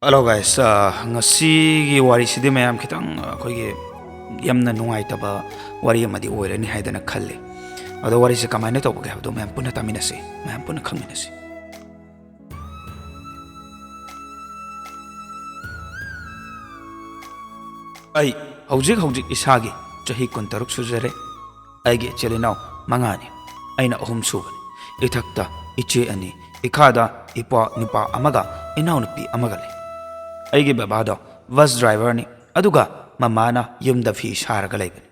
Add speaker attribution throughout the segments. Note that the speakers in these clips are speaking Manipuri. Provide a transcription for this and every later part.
Speaker 1: Hello guys, ngasi wari sidi mayam kitang akhoi yamna nungai taba wari amadi oirani haidana khalle. Ado wari se kamaina tawge habdo mayam punna taminase, mayam punna khangminase. Ai hojik isagi chahi kuntaruk sujare. Aige chelinaw mangani. Aina ahum subani. Itakta iche ani ikada ipa nipa amaga inaw nupi amagale. ꯑꯩꯒꯤ ꯕꯕꯥꯗꯣ ꯕꯁ ꯗ꯭ꯔꯥꯏꯚꯔꯅꯤ ꯑꯗꯨꯒ ꯃꯃꯥꯅ ꯌꯨꯝꯗ ꯐꯤ ꯁꯥꯔꯒ ꯂꯩꯕꯅꯤ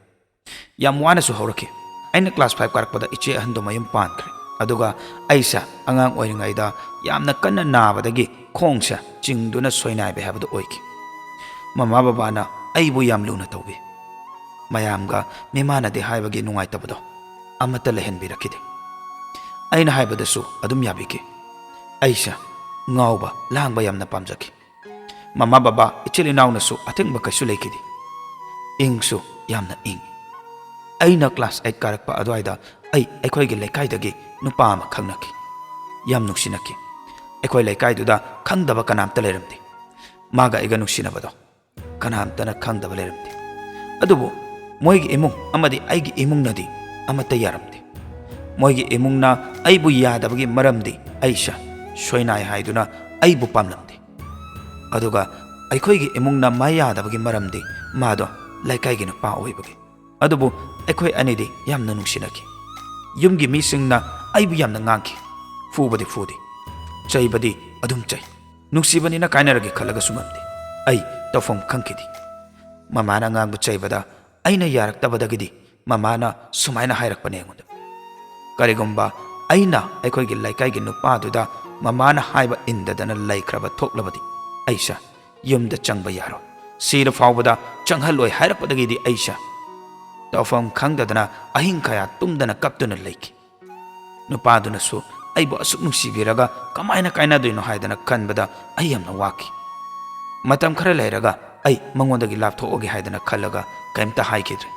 Speaker 1: ꯌꯥꯝ ꯋꯥꯅꯁꯨ ꯍꯧꯔꯛꯈꯤ ꯑꯩꯅ ꯀ꯭ꯂꯥꯁ 5 ꯀꯥꯔꯛꯄꯗ ꯏꯆꯦ ꯑꯍꯟꯗꯣ ꯃꯌꯨꯝ ꯄꯥꯟꯈ꯭ꯔꯦ ꯑꯗꯨꯒ ꯑꯩꯁꯦ ꯑꯉꯥꯡ ꯑꯣꯏꯔꯤꯉꯩꯗ ꯌꯥꯝꯅ ꯀꯟꯅ ꯅꯥꯕꯗꯒꯤ ꯈꯣꯡꯁꯦ ꯆꯤꯡꯗꯨꯅ ꯁꯣꯏꯅꯥꯏꯕ ꯍꯥꯏꯕꯗꯨ ꯑꯣꯏꯈꯤ ꯃꯃꯥ ꯕꯕꯥꯅ ꯑꯩꯕꯨ ꯌꯥꯝ ꯂꯨꯅ ꯇꯧꯕꯤ ꯃꯌꯥꯝꯒ ꯃꯤꯃꯥꯟꯅꯗꯦ ꯍꯥꯏꯕꯒꯤ ꯅꯨꯡꯉꯥꯏꯇꯕꯗꯣ ꯑꯃꯠꯇ ꯂꯩꯍꯟꯕꯤꯔꯛꯈꯤꯗꯦ ꯑꯩꯅ ꯍꯥꯏꯕꯗꯁꯨ ꯑꯗꯨꯝ ꯌꯥꯕꯤꯈꯤ ꯑꯩꯁꯦ ꯉꯥꯎꯕ ꯂꯥꯡꯕ ꯌꯥꯝꯅ ꯄꯥꯝꯖꯈꯤ Mama baba ichili naunassu athengba kaisu leikidi ingsu yamna ing aina class 8 karakpa adwaida aikoi gi lekai dagi nupa ama khangnaki yam nuksinaki aikoi lekai duda khangdaba kanamta leramdi maga iga nuksinabado kanamta na khangdaba leramdi adubu moigi imung amadi aigi imung nadi amata yaramdi moigi imung na aibu yadabagi maramdi aisha soinai haiduna aibu pamlamdi aduga aikhoigi imungna mayadabagi maramdi mado laikai nupa oibagi adubu aikhoi anidi yamna nungsinaki yumgi misingna aibu yamna ngangki fubadi fudi chaibadi adum chai nuksibani na kainaragi khalaga sumamdi ai tawfam khangkidi mamana ngangbu chaibada aina yaraktabadagidi mamana sumaina hairakpane ngonda karigumba aina aikhoigi laikai nupa duda mamana haiba indadana laikhraba thoklabadi Aisha yumda changba yaro sira fawbada changhalloi hairapadagidi Aisha tawfam khangdadana ahing khaya tumdana kaptuna leiki nupaduna su aibu asuk nungsibiraga kamaina kaina doino haidana khanbada ayamna waki matam khara leiraga ai mangondagi lapthoge haidana khallaga kaimta haikidre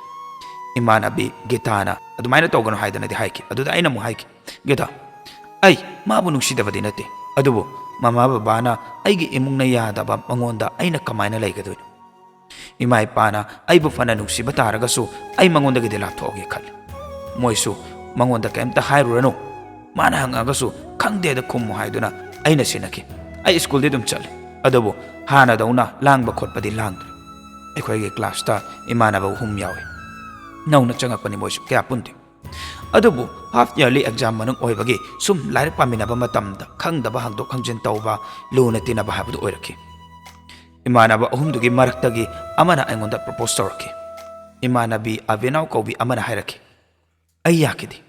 Speaker 1: imanabi gitana adumaina tawgano haidana di haiki aduda aina mu haiki gita ai mabu nungsidabadi nate adubu Mama babana aigi imungna yadaba mangonda aina kamaina leigadoino ima ipana aibu fana nungsiba taragasu ai mangonda gi lapthoge khali moisu mangonda kaimta hairurano mana hangagasu khangde da khummu haiduna aina sinaki ai school de dum chale adobo hana dauna langba khotpadi langdre ekhoi ge class ta imana ba hum yawe nauna changapani moisu kya punti adubu half yearly exam manung oibagi sum lair paminaba matamda khangdaba hangdok hangjin tawba luna tinaba habdu oiraki imanaba ahumdugi maraktagi amana aingonda propose tawraki imanabi avenaw kobi amana hairaki ayyakidi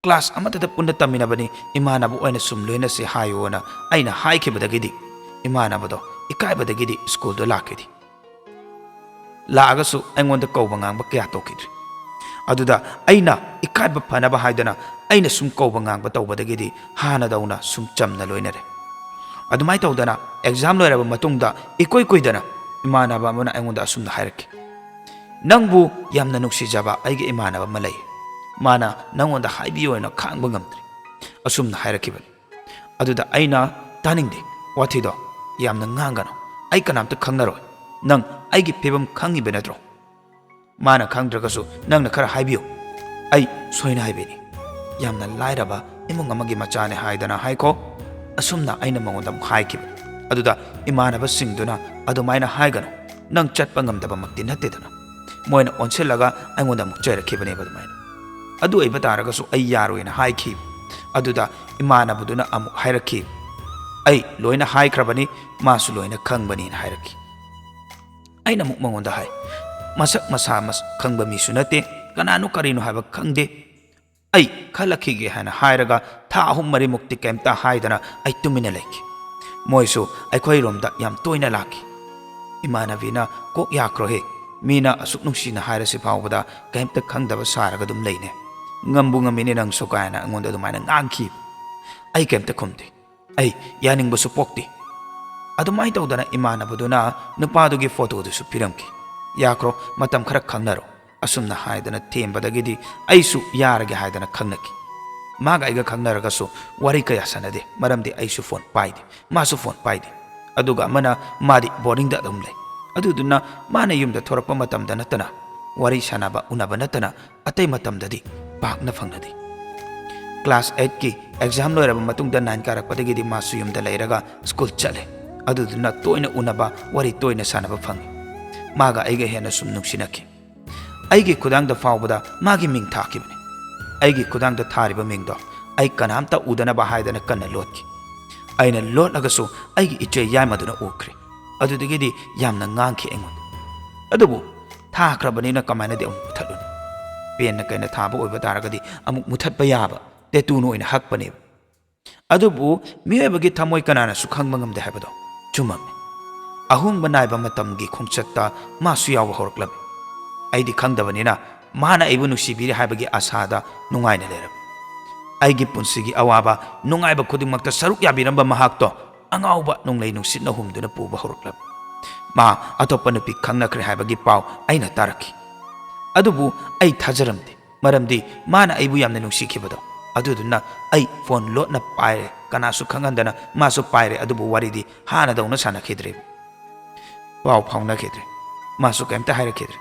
Speaker 1: class amata punna taminabani imanaba oina sum loina se hayona aina haikibadagidi imanabado ikaibadagidi school do lakidi laagasu aingonda kawba ngangba kya tokidri aduda aina ikaiba phanaba haidana aina sum kawba ngangba tawbadagidi hana dauna sum chamna loinare adumai tawdana exam loiraba matungda ikoi koidana imanaba amana aingonda asumna hairaki nangbu yamna nuksijaba aige imanaba malai mana nangonda haibiyoina khangba ngamdri asumna hairakibani aduda aina taningde wathido yamna ngangano ai kanamta khangnaroi nang aigi pebam khangibe natro Mana khangdragasu nangna khara haibiyo ai soina haibeni yamna lairaba imung amagi machane haidana haiko asumna aina mangonda haikib aduda imanaba singduna adumaina haigano nang chatpa ngamdaba makti nattedana moina onsellaga aingonda muk chairakibane badumaina adu aiba taragasu ai yaroina haiki aduda imanabuduna amuk hairaki ai loina haikrabani masu loina khangbani na hairaki aina muk mangonda hai masak masamas khangba misu nate kananu karino haba khangde ai khalakhige hana hairaga tha ahum mari mukti kemta haidana ai tumina leki moisu aikhoi romda yam toina laki imanavina kok yakro he mina asuk nungsina hairasi phawbada kemta khangdaba saraga dum leine ngambu ngamini nang sokaina ngonda dumaina ngangki ai kemta khumde ai yaningbu su pokti adumai tawdana imanabuduna nupadugi photo du su piramki yakro matam khara khangnaro asumna haidana thembadagidi aisu yarage haidana khangnaki maga iga khangnaragasu wari kaya sanade maramdi aisu phone paide masu phone paide ꯑꯗꯨꯒ ꯑꯃꯅ ꯃꯥꯗꯤ ꯕꯣꯔꯗꯤꯡꯗ ꯑꯗꯨꯝ ꯂꯩ ꯑꯗꯨꯗꯨꯅ ꯃꯥꯅ ꯌꯨꯝꯗ ꯊꯣꯔꯛꯄ ꯃꯇꯝꯗ ꯅꯠꯇꯅ ꯋꯥꯔꯤ ꯁꯥꯟꯅꯕ ꯎꯅꯕ ꯅꯠꯇꯅ ꯑꯇꯩ ꯃꯇꯝꯗꯗꯤ ꯄꯥꯛꯅ ꯐꯪꯅꯗꯦ क्लास 8 की एग्जाम लोरब मतुंगदा 9 कारकपदगिदी मासु युमदा लेरगा स्कूल चले अदुदुना तोयना उनबा वरी तोयना सानबा फंगी मागा आइगे हेना सुम नुक्सिनखि आइगे खुदांगदा फावबदा मागी मिंग थाकिबने आइगे खुदांगदा थारिबा मिंगदो आइ कनामता उदनबा हायदना कन्ना लोटकी आइना लोटलगसु आइगे इचे यामदुना उखरे अदुदगिदी यामना ngangi एंगोन अदुबु थाख्रबनिना कमाइनादि अमु मुथलुनि पेनना कैना थाबा ओइबा तारगदी अमु मुथतबा याबा तेतुनो इन हकपने अदुबु मियबगी थमोय कनाना सुखंग मंगमदे हाबदो चुमम अहुंग बनाइबा मतमगी खोंगचत्ता मासु याव होरक्लब आइदि खंगदबनिना माना आइबु नुसिबिरि हाबगी आसादा नुंगाइना लेरब आइगी पुंसिगी अवाबा नुंगाइबा खुदिमक्ता सरुक याबिरंबा महाक्तो अंगाउबा नुंगलै नुसिना हुमदुना पुबा होरक्लब मा अतोप्पा नुपि खंगनख्रे हाबगी पाव आइना तारखि अदुबु आइ थाजरमदे मरमदि माना आइबु यामना नुसिखिबदो अदुदुना आई फोन लोटना पाइरे कनासु खंगंदना मासु पाइरे अदुबु वारिदी हाना दौना सानखिद्रे पाव फाउनखिद्रे मासु कैमता हाइरखिद्रे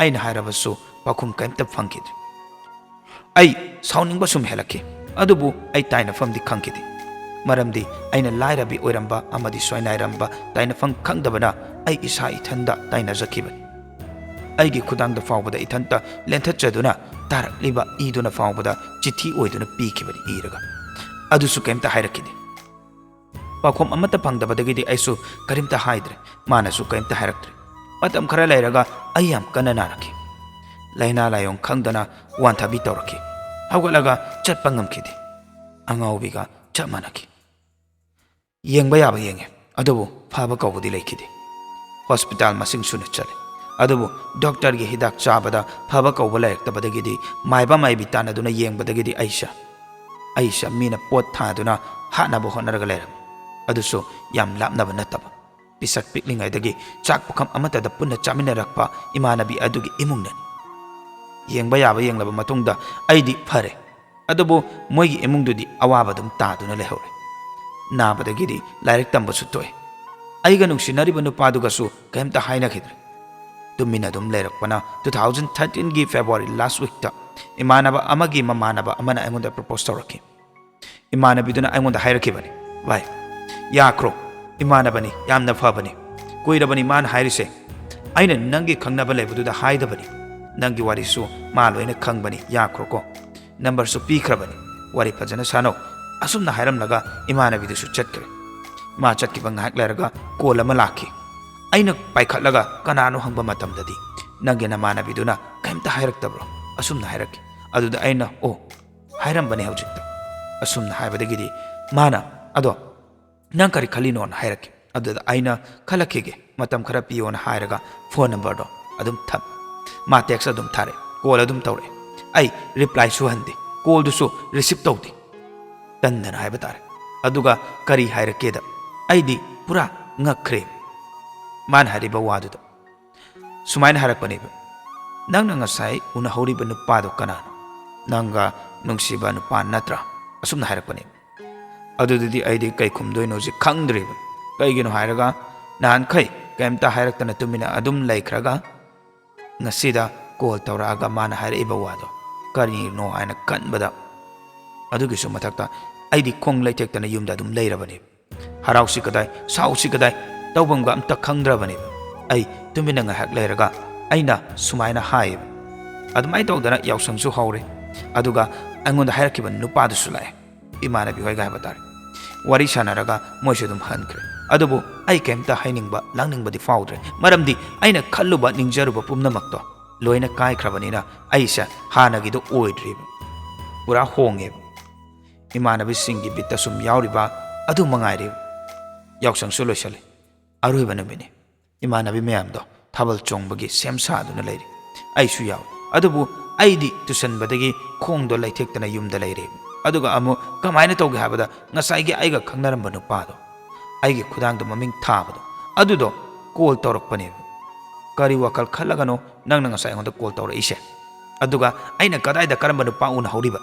Speaker 1: आइना हाइरबसु पाखुम कैमता फंखिद्रे आई साउनिंगबा सुम हेलखि अदुबु आई ताइना फमदि खंखिदि मरमदि आइना लाइरबि ओइरंबा अमदि सोइनाइरंबा ताइना फंग खंगदबना आई इसा इथंदा ताइना जखिबनि आइगी खुदांगदा फावबदा इथंता लेंथचदुना तारक्लिबा इदुना फावबदा चिठी ओइदुना पीखिबनि इरगा अदुसु कैमता हाइरखिदे पाखोम अमता फंगदबदगिदि आइसु करिमता हाइद्रे मानसु कैमता हाइरक्त्रे मतम खरा लैरगा आई याम कन्ना नारखि लाइना लायों खंगदना वांथाबि तौरखि हौगलगा चटपा ngमखिदे अंगाउबिगा चप मानखि येंबा याबा येंगे अदुबु फाबा कौबदि लैखिदे हॉस्पिटल मसिंग सुना चले अदुबु डॉक्टर की हिदाक चाबदा फबा कौबा लायरक्तबदगिदि माइबा माइबि तानदुना येंबदगिदि आइशा मीना पोत थादुना हानाबो होनरगा लेरम अदुसो याम लापनबा नतबा पिसक पिकलिंगाइदगी चाक पुखम अमतदा पुन्ना चामिनरक्पा इमानबि अदुगी इमुंगननि येंबा याबा येंलबा मतुंगदा आइदि फरे अदुबु मोइगी इमुंगदुदि अवाबदुम तादुना लेहौरे नाबदगिदि लाइरक तंबसु तोय आइगा नुंसिनरिबा नुपादुगसु कैमता हाइनखिद्रे तुमिना दुम लेरकपना 2013 की फेब्रुआरी लास्ट वीक ता इमानबा अमगी ममानबा अमना अइंगोंदा प्रपोज तौरखि इमानबिदुना अइंगोंदा हाइरखिबनि भाई याख्रो इमानबनि यामना फबनि कुइरबनि मान हाइरिसे आइना नंगी खंगनबा लेबदुदा हाइदबनि नंगी वारिसु मा लोइना खंगबनि याख्रो को नंबर सु पीखरबनि वारी फजना सानो असुमना हाइरमलगा इमानबिदुसु चटक्रे मा चटकिबा ngahak lerga call ama lakhi aina paikhatlaga kanano hangba matamdadi nange namanabiduna kaimta hairaktabro asumna hairaki aduda aina o hairam bane hojikta asumna haibadagidi mana ado nang kari khalino na hairaki aduda aina khalakige matam khara piyo na hairaga phone number do adum thap ma text adum thare call adum tawre ai reply su hande call du su receive tawdi tandana haibatare aduga kari hairake da aidi pura ngakre man hariba waduda sumain harakpaneba nang ngasai una horiba nupa do kanano nanga nungsiba nupa natra asumna harakpaneba adudidi aidi kai khumdoino ji khangdreba kaigino hairaga nan khai kaimta hairaktana tumina adum laikraga ngasida call tawraga man hariba wado kari no aina kanbada adugi su mathakta aidi khong laithektana yumda adum leirabani harausi kadai sausi kadai tawbamga amta khangdrabani ai tumina ngahak leiraga aina sumaina haib admai tawdana yausangsu haure aduga angonda hairakkiba nupa du sulai imanabi hoiga habatar wari sanaraga moisudum hankre adubu ai kemta hainingba langningba di faudre maramdi aina khalluba ningjaruba pumnamakto loina kai khrabanina aisa hanagi do oidrib pura honge imanabi singi bitta sum yauriba adu mangairi yausangsu loisale aruiba namini imanabi mayamdo ꯊꯥꯕꯜ ꯆꯣꯡꯕꯒꯤ ꯁꯦꯝ ꯁꯥꯗꯨꯅ ꯂꯩꯔꯤ ꯑꯩꯁꯨ ꯌꯥꯎꯏ ꯑꯗꯨꯕꯨ ꯑꯩꯗꯤ ꯇꯨꯁꯟꯕꯗꯒꯤ ꯈꯣꯡꯗꯣ ꯂꯩꯊꯦꯛꯇꯅ ꯌꯨꯝꯗ ꯂꯩꯔꯦ ꯑꯗꯨꯒ ꯑꯃꯨꯛ ꯀꯃꯥꯏꯅ ꯇꯧꯒꯦ ꯍꯥꯏꯕꯗ ꯉꯁꯥꯏꯒꯤ ꯑꯩꯒ ꯈꯪꯅꯔꯝꯕ ꯅꯨꯄꯥꯗꯣ ꯑꯩꯒꯤ ꯈꯨꯗꯥꯡꯗ ꯃꯃꯤꯡ ꯊꯥꯕꯗꯣ ꯑꯗꯨꯗꯣ ꯀꯣꯜ ꯇꯧꯔꯛꯄꯅꯦꯕ ꯀꯔꯤ ꯋꯥꯈꯜ ꯈꯜꯂꯒꯅꯣ ꯅꯪꯅ ꯉꯁꯥꯏ ꯑꯩꯉꯣꯟꯗ ꯀꯣꯜ ꯇꯧꯔꯛꯏꯁꯦ ꯑꯗꯨꯒ ꯑꯩꯅ ꯀꯗꯥꯏꯗ ꯀꯔꯝꯕ ꯅꯨꯄꯥ ꯎꯅꯍꯧꯔꯤꯕ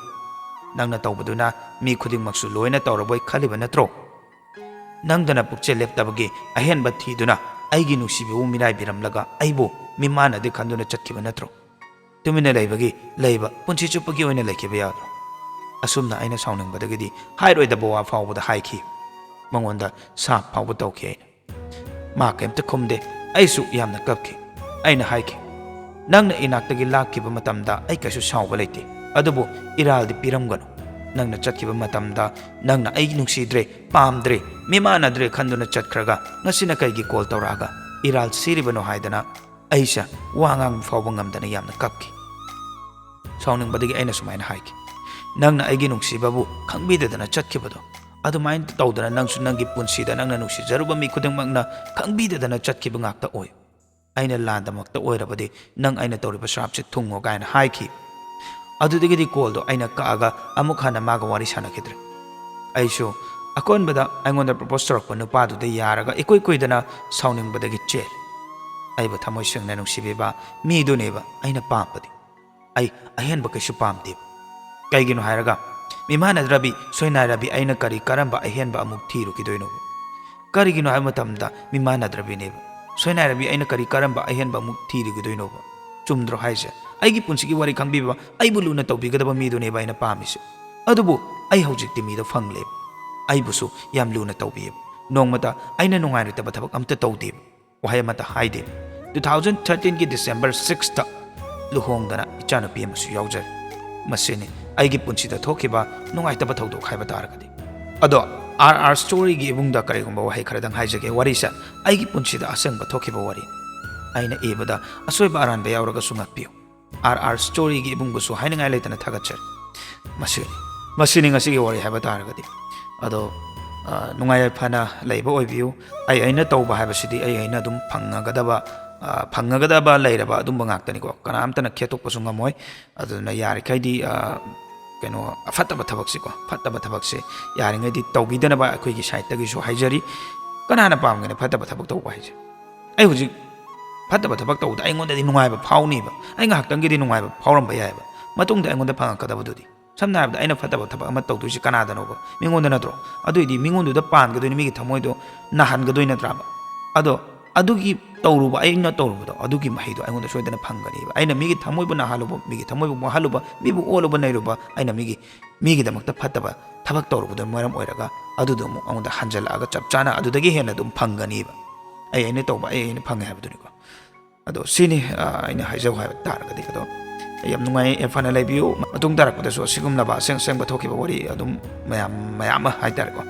Speaker 1: ꯅꯪꯅ ꯇꯧꯕꯗꯨꯅ ꯃꯤ ꯈꯨꯗꯤꯡꯃꯛꯁꯨ ꯂꯣꯏꯅ ꯇꯧꯔꯕꯣꯏ ꯈꯜꯂꯤꯕ ꯅꯠꯇ꯭ꯔꯣ ꯅꯪꯗꯅ ꯄꯨꯛꯆꯦꯜ ꯂꯦꯞꯇꯕꯒꯤ ꯑꯍꯦꯟꯕ ꯊꯤꯗꯨꯅ ꯑꯩꯒꯤ ꯅꯨꯡꯁꯤꯕꯕꯨ ꯃꯤꯔꯥꯏꯕꯤꯔꯝꯂꯒ ꯑꯩꯕꯨ ꯃꯤꯃꯥꯟꯅꯗꯦ ꯈꯟꯗꯨꯅ ꯆꯠꯈꯤꯕ ꯅꯠꯇ꯭ꯔꯣ? ꯇꯨꯃꯤꯟꯅ ꯂꯩꯕꯒꯤ ꯂꯩꯕ ꯄꯨꯟꯁꯤ ꯆꯨꯞꯄꯒꯤ ꯑꯣꯏꯅ ꯂꯩꯈꯤꯕ ꯌꯥꯗ꯭ꯔꯣ? ꯑꯁꯨꯝꯅ ꯑꯩꯅ ꯁꯥꯎꯅꯤꯡꯕꯗꯒꯤꯗꯤ ꯍꯥꯏꯔꯣꯏꯗꯕ ꯋꯥ ꯐꯥꯎꯕꯗ ꯍꯥꯏꯈꯤ, ꯃꯉꯣꯟꯗ ꯁꯥꯞ ꯐꯥꯎꯕ ꯇꯧꯈꯤ ꯑꯩꯅ꯫ ꯃꯥ ꯀꯩꯝꯇ ꯈꯨꯝꯗꯦ, ꯑꯩꯁꯨ ꯌꯥꯝꯅ ꯀꯞꯈꯤ꯫ ꯑꯩꯅ ꯍꯥꯏꯈꯤ, ꯅꯪꯅ ꯏꯅꯥꯛꯇꯒꯤ ꯂꯥꯛꯈꯤꯕ ꯃꯇꯝꯗ ꯑꯩ ꯀꯩꯁꯨ ꯁꯥꯎꯕ ꯂꯩꯇꯦ, ꯑꯗꯨꯕꯨ ꯏꯔꯥꯜꯗꯤ ꯄꯤꯔꯝꯒꯅꯨ꯫ ꯅꯪꯅ ꯆꯠꯈꯤꯕ ꯃꯇꯝꯗ ꯅꯪꯅ ꯑꯩ ꯅꯨꯡꯁꯤꯗ꯭ꯔꯦ, ꯄꯥꯝꯗ꯭ꯔꯦ, ꯃꯤꯃꯥꯟꯅꯗ꯭ꯔꯦ ꯈꯟꯗꯨꯅ ꯆꯠꯈ꯭ꯔꯒ ꯉꯁꯤꯅ ꯀꯩꯒꯤ ꯀꯣꯜ ꯇꯧꯔꯛꯑꯒ ꯏꯔꯥꯜ ꯁꯤꯔꯤꯕꯅꯣ ꯍꯥꯏꯗꯅ ꯑꯩꯁꯦ ꯋꯥ ꯉꯥꯡꯕ ꯐꯥꯎꯕ ꯉꯝꯗꯅ ꯌꯥꯝꯅ ꯀꯞꯈꯤ꯫ ꯁꯥꯎꯅꯤꯡꯕꯗꯒꯤ ꯑꯩꯅ ꯁꯨꯃꯥꯏꯅ ꯍꯥꯏꯈꯤ, ꯅꯪꯅ ꯑꯩꯒꯤ ꯅꯨꯡꯁꯤꯕꯕꯨ ꯈꯪꯕꯤꯗꯗꯅ ꯆꯠꯈꯤꯕꯗꯣ, ꯑꯗꯨꯃꯥꯏꯅ ꯇꯧꯗꯅ ꯅꯪꯁꯨ ꯅꯪꯒꯤ ꯄꯨꯟꯁꯤꯗ ꯅꯪꯅ ꯅꯨꯡꯁꯤꯖꯔꯨꯕ ꯃꯤ ꯈꯨꯗꯤꯡꯃꯛꯅ ꯈꯪꯕꯤꯗꯗꯅ ꯆꯠꯈꯤꯕ ꯉꯥꯛꯇ ꯑꯣꯏ꯫ ꯑꯩꯅ ꯂꯥꯟꯗꯃꯛꯇ ꯑꯣꯏꯔꯕꯗꯤ ꯅꯪ ꯑꯩꯅ ꯇꯧꯔꯤꯕ ꯁ꯭ꯔꯥꯞꯁꯦ ꯊꯨꯡꯉꯣ ꯀꯥꯏꯅ ꯍꯥꯏꯈꯤ꯫ ꯑꯗꯨꯗꯒꯤꯗꯤ ꯀꯣꯜꯗꯣ ꯑꯩꯅ ꯀꯛꯑꯒ ꯑꯃꯨꯛ ꯍꯟꯅ ꯃꯥꯒ ꯋꯥꯔꯤ ꯁꯥꯟꯅꯈꯤꯗ꯭ꯔꯦ꯫ ꯑꯩꯁꯨ ꯑꯀꯣꯟꯕꯗ ꯑꯩꯉꯣꯟꯗ ꯄ꯭ꯔꯄꯣꯁ ꯇꯧꯔꯛꯄ ꯅꯨꯄꯥꯗꯨꯗ ꯌꯥꯔꯒ ꯏꯀꯨꯏ ꯀꯨꯏꯗꯅ ꯁꯥꯎꯅꯤꯡꯕꯗꯒꯤ ꯆꯦꯜꯂꯦ꯫ ꯑꯩꯕꯨ ꯊꯃꯣꯏ ꯁꯦꯡꯅ ꯅꯨꯡꯁꯤꯕꯤꯕ ꯃꯤꯗꯨꯅꯦꯕ ꯑꯩꯅ ꯄꯥꯝꯕꯗꯤ, ꯑꯩ ꯑꯍꯦꯟꯕ ꯀꯩꯁꯨ ꯄꯥꯝꯗꯦꯕ꯫ ꯀꯩꯒꯤꯅꯣ ꯍꯥꯏꯔꯒ ꯃꯤꯃꯥꯟꯅꯗ꯭ꯔꯕꯤ ꯁꯣꯏꯅꯥꯏꯔꯕꯤ ꯑꯩꯅ ꯀꯔꯝꯕ ꯑꯍꯦꯟꯕ ꯑꯃꯨꯛ ꯊꯤꯔꯨꯈꯤꯗꯣꯏꯅꯣ? ꯀꯔꯤꯒꯤꯅꯣ ꯍꯥꯏꯕ ꯃꯇꯝꯗ ꯃꯤꯃꯥꯟꯅꯗ꯭ꯔꯕꯤꯅꯦꯕ, ꯁꯣꯏꯅꯥꯏꯔꯕꯤ ꯑꯩꯅ ꯀꯔꯝꯕ ꯑꯍꯦꯟꯕ ꯑꯃꯨꯛ ꯊꯤꯔꯨꯈꯤꯗꯣꯏꯅꯣꯕ? ꯆꯨꯝꯗ꯭ꯔꯣ ꯍꯥꯏꯁꯦ? ꯑꯩꯒꯤ ꯄꯨꯟꯁꯤꯒꯤ ꯋꯥꯔꯤ ꯈꯪꯕꯤꯕ, ꯑꯩꯕꯨ ꯂꯨꯅ ꯇꯧꯕꯤꯒꯗꯕ ꯃꯤꯗꯨꯅꯦꯕ ꯑꯩꯅ ꯄꯥꯝꯃꯤꯁꯦ꯫ ꯑꯗꯨꯕꯨ ꯑꯩ ꯍꯧꯖꯤꯛꯇꯤ ꯃꯤꯗꯣ ꯐꯪꯂꯦꯕ, ꯑꯩꯕꯨꯁꯨ ꯌꯥꯝ ꯂꯨꯅ ꯇꯧꯕꯤꯌꯦꯕ, ꯅꯣꯡꯃꯇ ꯑꯩꯅ ꯅꯨꯡꯉꯥꯏꯔꯣꯏꯗꯕ ꯊꯕꯛ ꯑꯝꯇ ꯇꯧꯗꯦꯕ, ꯋꯥꯍꯩ ꯑꯃꯠꯇ ꯍꯥꯏꯗꯦꯕ꯫ 2013ꯒꯤ ꯗꯤꯁꯦꯝꯕꯔ 6ꯇ ꯂꯨꯍꯣꯡꯗꯅ ꯏꯆꯥꯅꯨꯄꯤ ꯑꯃꯁꯨ ꯌꯥꯎꯖꯔꯦ꯫ ꯃꯁꯤꯅꯤ ꯑꯩꯒꯤ ꯄꯨꯟꯁꯤꯗ ꯊꯣꯛꯈꯤꯕ ꯅꯨꯡꯉꯥꯏꯇꯕ ꯊꯧꯗꯣꯛ ꯍꯥꯏꯕ ꯇꯥꯔꯒꯗꯤ꯫ ꯑꯗꯣ RR ꯁ꯭ꯇꯣꯔꯤꯒꯤ ꯏꯕꯨꯡꯗ ꯀꯔꯤꯒꯨꯝꯕ ꯋꯥꯍꯩ ꯈꯔꯗꯪ ꯍꯥꯏꯖꯒꯦ꯫ ꯋꯥꯔꯤꯁꯦ ꯑꯩꯒꯤ ꯄꯨꯟꯁꯤꯗ ꯑꯁꯦꯡꯕ ꯊꯣꯛꯈꯤꯕ ꯋꯥꯔꯤ꯫ ꯑꯩꯅ ꯏꯕꯗ ꯑꯁꯣꯏꯕ ꯑꯔꯥꯟꯕ ꯌꯥꯎꯔꯒꯁꯨ ꯉꯥꯛꯄꯤꯌꯨ꯫ RR ꯁ꯭ꯇꯣꯔꯤꯒꯤ ꯏꯕꯨꯡꯕꯨꯁꯨ ꯍꯥꯏꯅꯤꯡꯉꯥꯏ ꯂꯩꯇꯅ ꯊꯥꯒꯠꯆꯔꯤ꯫ ꯃꯁꯤꯅꯤ ꯉꯁꯤꯒꯤ ꯋꯥꯔꯤ ꯍꯥꯏꯕ ꯇꯥꯔꯒꯗꯤ꯫ ꯑꯗꯣ ꯅꯨꯡꯉꯥꯏ ꯌꯥꯏꯐꯅ ꯂꯩꯕ ꯑꯣꯏꯕꯤꯌꯨ꯫ ꯑꯩꯅ ꯇꯧꯕ ꯍꯥꯏꯕꯁꯤꯗꯤ ꯑꯩꯅ ꯑꯗꯨꯝ ꯐꯪꯉꯒꯗꯕ ꯂꯩꯔꯕ ꯑꯗꯨꯝꯕ ꯉꯥꯛꯇꯅꯤꯀꯣ, ꯀꯅꯥꯝꯇꯅ ꯈꯦꯠꯇꯣꯛꯄꯁꯨ ꯉꯝꯃꯣꯏ꯫ ꯑꯗꯨꯅ ꯌꯥꯔꯤꯈꯩꯗꯤ ꯐꯠꯇꯕ ꯊꯕꯛꯁꯤꯀꯣ, ꯐꯠꯇꯕ ꯊꯕꯛꯁꯦ ꯌꯥꯔꯤꯉꯩꯗꯤ ꯇꯧꯕꯤꯗꯅꯕ ꯑꯩꯈꯣꯏꯒꯤ ꯁꯥꯏꯠꯇꯒꯤꯁꯨ ꯍꯥꯏꯖꯔꯤ꯫ ꯀꯅꯥꯅ ꯄꯥꯝꯒꯅꯤ ꯐꯠꯇꯕ ꯊꯕꯛ ꯇꯧꯕ ꯍꯥꯏꯁꯦ? ꯑꯩ ꯍꯧꯖꯤꯛ ꯐꯠꯇꯕ ꯊꯕꯛ ꯇꯧꯕꯗ ꯑꯩꯉꯣꯟꯗꯗꯤ ꯅꯨꯡꯉꯥꯏꯕ ꯐꯥꯎꯅꯤꯕ, ꯑꯩ ꯉꯥꯏꯍꯥꯛꯇꯪꯒꯤꯗꯤ ꯅꯨꯡꯉꯥꯏꯕ ꯐꯥꯎꯔꯝꯕ ꯌꯥꯏꯕ, ꯃꯇꯨꯡꯗ ꯑꯩꯉꯣꯟꯗ ꯐꯪꯉꯛꯀꯗꯕꯗꯨꯗꯤ, ꯁꯝꯅ ꯍꯥꯏꯔꯕꯗ ꯑꯩꯅ ꯐꯠꯇꯕ ꯊꯕꯛ ꯑꯃ ꯇꯧꯗꯣꯏꯁꯤ ꯀꯅꯥꯗꯅꯣꯕ? ꯃꯤꯉꯣꯟꯗ ꯅꯠꯇ꯭ꯔꯣ? ꯑꯗꯨꯏꯗꯤ ꯃꯤꯉꯣꯟꯗꯨꯗ ꯄꯥꯟꯒꯗꯣꯏꯅꯤ, ꯃꯤꯒꯤ ꯊꯃꯣꯏꯗꯣ ꯅꯥꯍꯟꯒꯗꯣꯏ ꯅꯠꯇ꯭ꯔꯥꯕ? ꯑꯗꯣ ꯑꯗꯨꯒꯤ ꯑꯩꯅ ꯇꯧꯔꯨꯕꯗꯣ ꯑꯗꯨꯒꯤ ꯃꯍꯩꯗꯣ ꯑꯩꯉꯣꯟꯗ ꯁꯣꯏꯗꯅ ꯐꯪꯒꯅꯤꯕ꯫ ꯑꯩꯅ ꯃꯤꯒꯤ ꯊꯃꯣꯏꯕꯨ ꯅꯥꯍꯜꯂꯨꯕ, ꯃꯤꯒꯤ ꯊꯃꯣꯏꯕꯨ ꯃꯣꯍꯜꯂꯨꯕ, ꯃꯤꯕꯨ ꯑꯣꯜꯂꯨꯕ ꯅꯩꯔꯨꯕ, ꯑꯩꯅ ꯃꯤꯒꯤꯗꯃꯛꯇ ꯐꯠꯇꯕ ꯊꯕꯛ ꯇꯧꯔꯨꯕꯗꯨꯅ ꯃꯔꯝ ꯑꯣꯏꯔꯒ ꯑꯗꯨꯗꯣ ꯑꯃꯨꯛ ꯑꯩꯉꯣꯟꯗ ꯍꯟꯖꯜꯂꯛꯑꯒ ꯆꯞ ꯆꯥꯅ ꯑꯗꯨꯗꯒꯤ ꯍꯦꯟꯅ ꯑꯗꯨꯝ ꯐꯪꯒꯅꯤꯕ꯫ ꯑꯩꯅ ꯇꯧꯕ ꯑꯩꯅ ꯐꯪꯉꯦ ꯍꯥꯏꯕꯗꯨꯅꯤꯀꯣ꯫ ꯑꯗꯣ ꯁꯤꯅꯤ ꯑꯩꯅ ꯍꯥꯏꯖꯧ ꯍꯥꯏꯕ ꯇꯥꯔꯒꯗꯤ꯫ ꯑꯗꯣ ꯌꯥꯝ ꯅꯨꯡꯉꯥꯏ, ꯌꯥꯝ ꯐꯅ ꯂꯩꯕꯤꯌꯨ꯫ ꯃꯇꯨꯡ ꯇꯥꯔꯛꯄꯗꯁꯨ ꯑꯁꯤꯒꯨꯝꯂꯕ ꯑꯁꯦꯡꯕ ꯊꯣꯛꯈꯤꯕ ꯋꯥꯔꯤ ꯑꯗꯨꯝ ꯃꯌꯥꯝ ꯑꯃ ꯍꯥꯏꯇꯥꯔꯦꯀꯣ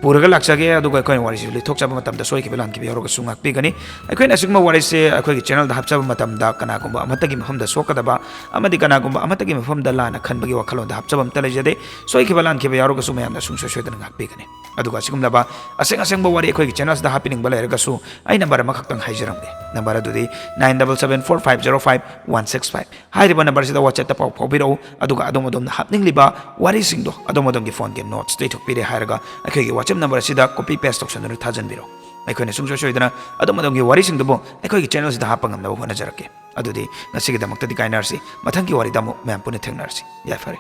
Speaker 1: ꯄꯨꯔꯒ ꯂꯥꯛꯆꯒꯦ꯫ ꯑꯗꯨꯒ ꯑꯩꯈꯣꯏꯅ ꯋꯥꯔꯤꯁꯤ ꯂꯤꯊꯣꯛꯆꯕ ꯃꯇꯝꯗ ꯁꯣꯏꯈꯤꯕ ꯂꯥꯟꯈꯤꯕ ꯌꯥꯎꯔꯒꯁꯨ ꯉꯥꯛꯄꯤꯒꯅꯤ꯫ ꯑꯩꯈꯣꯏꯅ ꯑꯁꯤꯒꯨꯝꯕ ꯋꯥꯔꯤꯁꯦ ꯑꯩꯈꯣꯏꯒꯤ ꯆꯦꯅꯦꯜꯗ ꯍꯥꯞꯆꯕ ꯃꯇꯝꯗ ꯀꯅꯥꯒꯨꯝꯕ ꯑꯃꯠꯇꯒꯤ ꯃꯐꯝꯗ ꯁꯣꯛꯀꯗꯕ ꯑꯃꯗꯤ ꯀꯅꯥꯒꯨꯝꯕ ꯑꯃꯠꯇꯒꯤ ꯃꯐꯝꯗ ꯂꯥꯟꯅ ꯈꯟꯕꯒꯤ ꯋꯥꯈꯜꯂꯣꯟꯗ ꯍꯥꯞꯆꯕ ꯑꯝꯇ ꯂꯩꯖꯗꯦ꯫ ꯁꯣꯏꯈꯤꯕ ꯂꯥꯟꯈꯤꯕ ꯌꯥꯎꯔꯒꯁꯨ ꯃꯌꯥꯝꯅ ꯁꯨꯡꯁꯣꯏ ꯁꯣꯏꯗꯅ ꯉꯥꯛꯄꯤꯒꯅꯤ꯫ ꯑꯗꯨꯒ ꯑꯁꯤꯒꯨꯝꯂꯕ ꯑꯁꯦꯡꯕ ꯋꯥꯔꯤ ꯑꯩꯈꯣꯏꯒꯤ ꯆꯦꯅꯦꯜꯁꯤꯗ ꯍꯥꯞꯄꯤꯅꯤꯡꯕ ꯂꯩꯔꯒꯁꯨ ꯑꯩ ꯅꯝꯕꯔ ꯑꯃꯈꯛꯇꯪ ꯍꯥꯏꯖꯔꯝꯒꯦ꯫ ꯅꯝꯕꯔ ꯑꯗꯨꯗꯤ 9774505165 ꯍꯥꯏꯔꯤꯕ ꯅꯝꯕꯔꯁꯤꯗ WhatsAppꯇ ꯄꯥꯎ ꯐꯥꯎꯕꯤꯔꯛꯎ꯫ ꯑꯗꯨꯒ ꯑꯗꯣꯝꯅ ꯍꯥꯞꯅꯤꯡꯂꯤꯕ ꯋꯥꯔꯤꯁꯤꯡꯗꯣ ꯑꯗꯣꯝꯒꯤ ꯐꯣꯟꯒꯤ ꯅꯣꯠꯁꯇ ꯏꯊꯣꯛꯄꯤꯔꯦ ꯍꯥꯏꯔꯒ ꯑꯩꯈꯣꯏꯒꯤ WhatsApp ꯅꯝꯕꯔ ꯑꯁꯤꯗ ꯀꯣꯄꯤ ꯄꯦꯁ ꯇꯧꯁꯟꯗꯨꯅ ꯊꯥꯖꯟꯕꯤꯔꯛꯎ꯫ ꯑꯩꯈꯣꯏꯅ ꯁꯨꯡꯁꯣꯏ ꯁꯣꯏꯗꯅ ꯑꯗꯣꯝꯒꯤ ꯋꯥꯔꯤꯁꯤꯡꯗꯨꯕꯨ ꯑꯩꯈꯣꯏꯒꯤ ꯆꯦꯅꯦꯜꯁꯤꯗ ꯍꯥꯞꯄ ꯉꯝꯅꯕ ꯍꯣꯠꯅꯖꯔꯛꯀꯦ꯫ ꯑꯗꯨꯗꯤ ꯉꯁꯤꯒꯤꯗꯃꯛꯇꯗꯤ ꯀꯥꯏꯅꯔꯁꯤ, ꯃꯊꯪꯒꯤ ꯋꯥꯔꯤꯗ ꯑꯃꯨꯛ ꯃꯌꯥꯝ ꯄꯨꯟꯅ ꯊꯦꯡꯅꯔꯁꯤ꯫ ꯌꯥꯏꯐꯔꯦ꯫